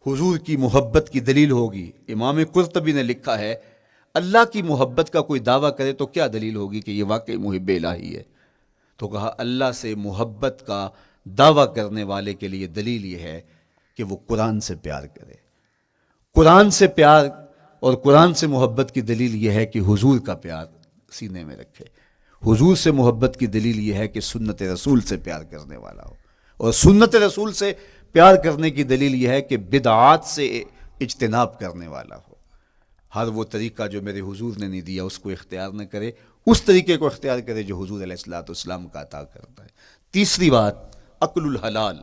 حضور کی محبت کی دلیل ہوگی. امام قرطبی نے لکھا ہے اللہ کی محبت کا کوئی دعویٰ کرے تو کیا دلیل ہوگی کہ یہ واقعی محب الہی ہے؟ تو کہا اللہ سے محبت کا دعویٰ کرنے والے کے لیے دلیل یہ ہے کہ وہ قرآن سے پیار کرے. قرآن سے پیار اور قرآن سے محبت کی دلیل یہ ہے کہ حضور کا پیار سینے میں رکھے. حضور سے محبت کی دلیل یہ ہے کہ سنت رسول سے پیار کرنے والا ہو, اور سنت رسول سے پیار کرنے کی دلیل یہ ہے کہ بدعات سے اجتناب کرنے والا ہو. ہر وہ طریقہ جو میرے حضور نے نہیں دیا اس کو اختیار نہ کرے, اس طریقے کو اختیار کرے جو حضور علیہ الصلوۃ والسلام کا عطا کرتا ہے. تیسری بات عقل الحلال.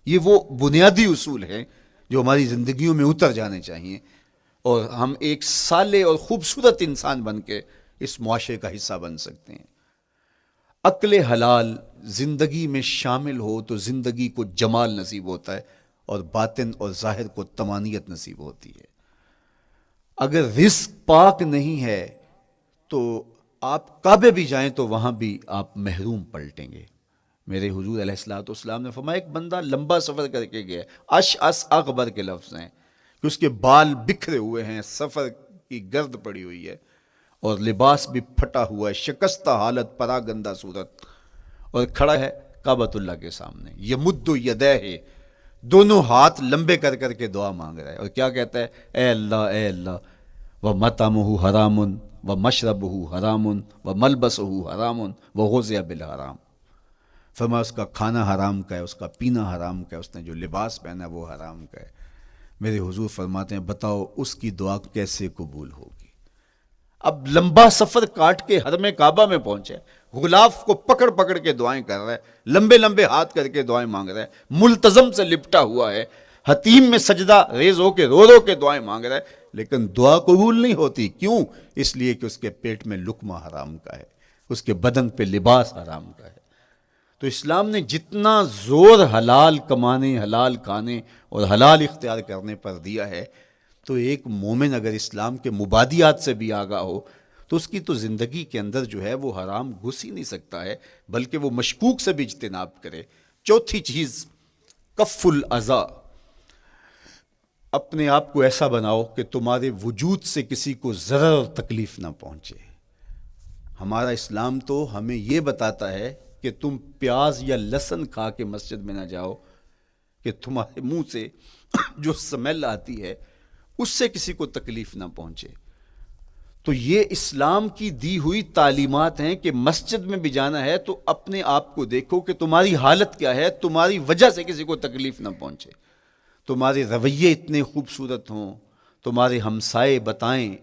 یہ وہ بنیادی اصول ہیں جو ہماری زندگیوں میں اتر جانے چاہیے اور ہم ایک صالح اور خوبصورت انسان بن کے اس معاشرے کا حصہ بن سکتے ہیں. عقل حلال زندگی میں شامل ہو تو زندگی کو جمال نصیب ہوتا ہے اور باطن اور ظاہر کو طمانینت نصیب ہوتی ہے. اگر رزق پاک نہیں ہے تو آپ کعبے بھی جائیں تو وہاں بھی آپ محروم پلٹیں گے. میرے حضور علیہ الصلوۃ والسلام نے فرمایا ایک بندہ لمبا سفر کر کے گیا, اشعث اغبر کے لفظ ہیں کہ اس کے بال بکھرے ہوئے ہیں, سفر کی گرد پڑی ہوئی ہے اور لباس بھی پھٹا ہوا ہے, شکستہ حالت, پراگندہ صورت, اور کھڑا ہے کعبۃ اللہ کے سامنے. یمد یدیہ, دونوں ہاتھ لمبے کر کر کے دعا مانگ رہا ہے اور کیا کہتا ہے, اے اللہ ومطعمہ حرام ومشربہ حرام وملبسہ حرام وغذی بالحرام. فرمایا اس کا کھانا حرام کا ہے, اس کا پینا حرام کا ہے, اس نے جو لباس پہنا ہے وہ حرام کا ہے. میرے حضور فرماتے ہیں بتاؤ اس کی دعا کیسے قبول ہوگی؟ اب لمبا سفر کاٹ کے حرم کعبہ میں پہنچے, غلاف کو پکڑ پکڑ کے دعائیں کر رہا ہے, لمبے لمبے ہاتھ کر کے دعائیں مانگ رہا ہے, ملتزم سے لپٹا ہوا ہے, حتیم میں سجدہ ریز ہو کے رو رو کے دعائیں مانگ رہا ہے, لیکن دعا قبول نہیں ہوتی. کیوں؟ اس لیے کہ اس کے پیٹ میں لقمہ حرام کا ہے, اس کے بدن پہ لباس حرام کا ہے. تو اسلام نے جتنا زور حلال کمانے, حلال کھانے اور حلال اختیار کرنے پر دیا ہے, تو ایک مومن اگر اسلام کے مبادیات سے بھی آگاہ ہو تو اس کی تو زندگی کے اندر جو ہے وہ حرام گھس ہی نہیں سکتا ہے, بلکہ وہ مشکوک سے بھی اجتناب کرے. چوتھی چیز کف الاذی. اپنے آپ کو ایسا بناؤ کہ تمہارے وجود سے کسی کو ضرر اور تکلیف نہ پہنچے. ہمارا اسلام تو ہمیں یہ بتاتا ہے کہ تم پیاز یا لہسن کھا کے مسجد میں نہ جاؤ کہ تمہارے منہ سے جو سمیل آتی ہے اس سے کسی کو تکلیف نہ پہنچے. تو یہ اسلام کی دی ہوئی تعلیمات ہیں کہ مسجد میں بھی جانا ہے تو اپنے آپ کو دیکھو کہ تمہاری حالت کیا ہے, تمہاری وجہ سے کسی کو تکلیف نہ پہنچے. تمہارے رویے اتنے خوبصورت ہوں, تمہارے ہمسائے بتائیں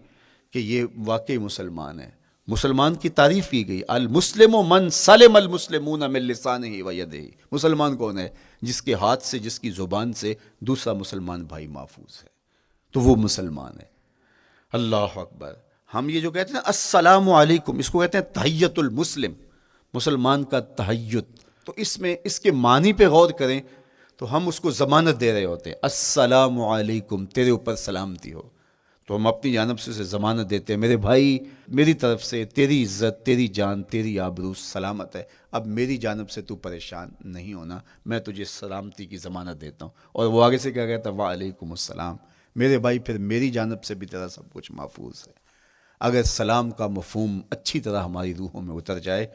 کہ یہ واقعی مسلمان ہے. مسلمان کی تعریف کی گئی, المسلم من سلم المسلمون من لسانہ و یدہ. مسلمان کون ہے؟ جس کے ہاتھ سے, جس کی زبان سے دوسرا مسلمان بھائی محفوظ ہے, تو وہ مسلمان ہے. اللہ اکبر. ہم یہ جو کہتے ہیں السلام علیکم, اس کو کہتے ہیں تحیت المسلم, مسلمان کا تحیت. تو اس میں اس کے معنی پہ غور کریں تو ہم اس کو ضمانت دے رہے ہوتے ہیں, السلام علیکم, تیرے اوپر سلامتی ہو. تو ہم اپنی جانب سے اسے ضمانت دیتے ہیں, میرے بھائی میری طرف سے تیری عزت, تیری جان, تیری آبرو سلامت ہے, اب میری جانب سے تو پریشان نہیں ہونا, میں تجھے سلامتی کی ضمانت دیتا ہوں. اور وہ آگے سے کیا کہتا ہے, وعلیکم السلام. میرے بھائی پھر میری جانب سے بھی تیرا سب کچھ محفوظ ہے. اگر سلام کا مفہوم اچھی طرح ہماری روحوں میں اتر جائے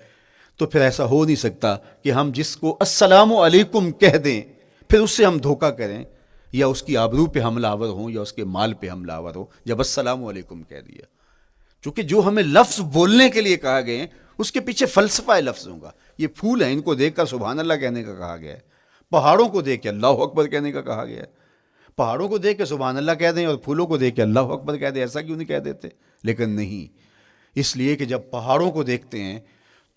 تو پھر ایسا ہو نہیں سکتا کہ ہم جس کو السلام علیکم کہہ دیں پھر اس سے ہم دھوکہ کریں یا اس کی آبرو پہ حملہ آور ہوں یا اس کے مال پہ حملہ آور ہوں جب السلام علیکم کہہ دیا. چونکہ جو ہمیں لفظ بولنے کے لیے کہا گئے ہیں اس کے پیچھے فلسفہ لفظ ہوگا. یہ پھول ہیں, ان کو دیکھ کر سبحان اللہ کہنے کا کہا گیا ہے. پہاڑوں کو دیکھ کے اللہ اکبر کہنے کا کہا گیا ہے. پہاڑوں کو دیکھ کے سبحان اللہ کہہ دیں اور پھولوں کو دیکھ کے اللہ اکبر کہہ دیں, ایسا کیوں نہیں کہہ دیتے؟ لیکن نہیں, اس لیے کہ جب پہاڑوں کو دیکھتے ہیں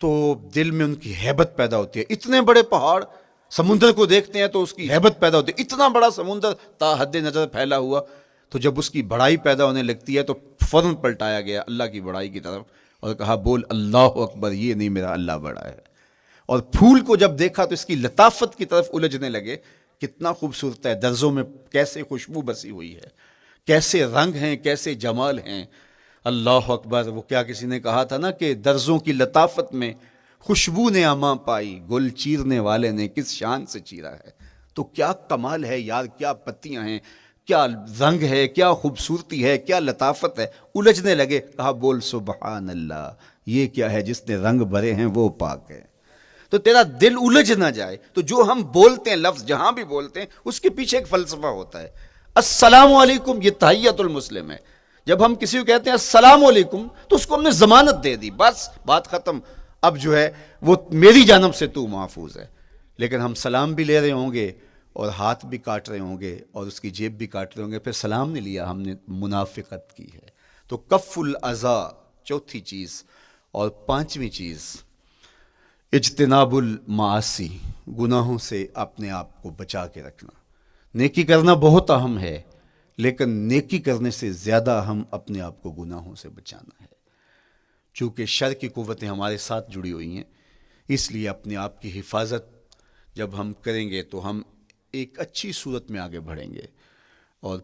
تو دل میں ان کی ہیبت پیدا ہوتی ہے. اتنے بڑے پہاڑ, سمندر کو دیکھتے ہیں تو اس کی ہیبت پیدا ہوتی ہے. اتنا بڑا سمندر تا حد نظر پھیلا ہوا, تو جب اس کی بڑائی پیدا ہونے لگتی ہے تو فوراً پلٹایا گیا اللہ کی بڑائی کی طرف اور کہا بول اللہ اکبر, یہ نہیں میرا اللہ بڑا ہے. اور پھول کو جب دیکھا تو اس کی لطافت کی طرف الجھنے لگے, کتنا خوبصورت ہے, درزوں میں کیسے خوشبو بسی ہوئی ہے, کیسے رنگ ہیں, کیسے جمال ہیں. اللہ اکبر. وہ کیا کسی نے کہا تھا نا کہ درزوں کی لطافت میں خوشبو نے اماں پائی, گل چیرنے والے نے کس شان سے چیرا ہے. تو کیا کمال ہے یار، کیا پتیاں ہیں، کیا رنگ ہے، کیا خوبصورتی ہے، کیا لطافت ہے. الجھنے لگے. کہا بول سبحان اللہ، یہ کیا ہے، جس نے رنگ بھرے ہیں وہ پاک ہے. تو تیرا دل الجھ نہ جائے. تو جو ہم بولتے ہیں لفظ جہاں بھی بولتے ہیں اس کے پیچھے ایک فلسفہ ہوتا ہے. السلام علیکم یہ تحیت المسلم ہے. جب ہم کسی کو کہتے ہیں السلام علیکم تو اس کو ہم نے ضمانت دے دی، بس بات ختم. اب جو ہے وہ میری جانب سے تو محفوظ ہے. لیکن ہم سلام بھی لے رہے ہوں گے اور ہاتھ بھی کاٹ رہے ہوں گے اور اس کی جیب بھی کاٹ رہے ہوں گے، پھر سلام نہیں لیا، ہم نے منافقت کی ہے. تو کف الاذی چوتھی چیز. اور پانچویں چیز اجتناب المعاصی، گناہوں سے اپنے آپ کو بچا کے رکھنا. نیکی کرنا بہت اہم ہے، لیکن نیکی کرنے سے زیادہ ہم اپنے آپ کو گناہوں سے بچانا ہے. چونکہ شر کی قوتیں ہمارے ساتھ جڑی ہوئی ہیں، اس لیے اپنے آپ کی حفاظت جب ہم کریں گے تو ہم ایک اچھی صورت میں آگے بڑھیں گے. اور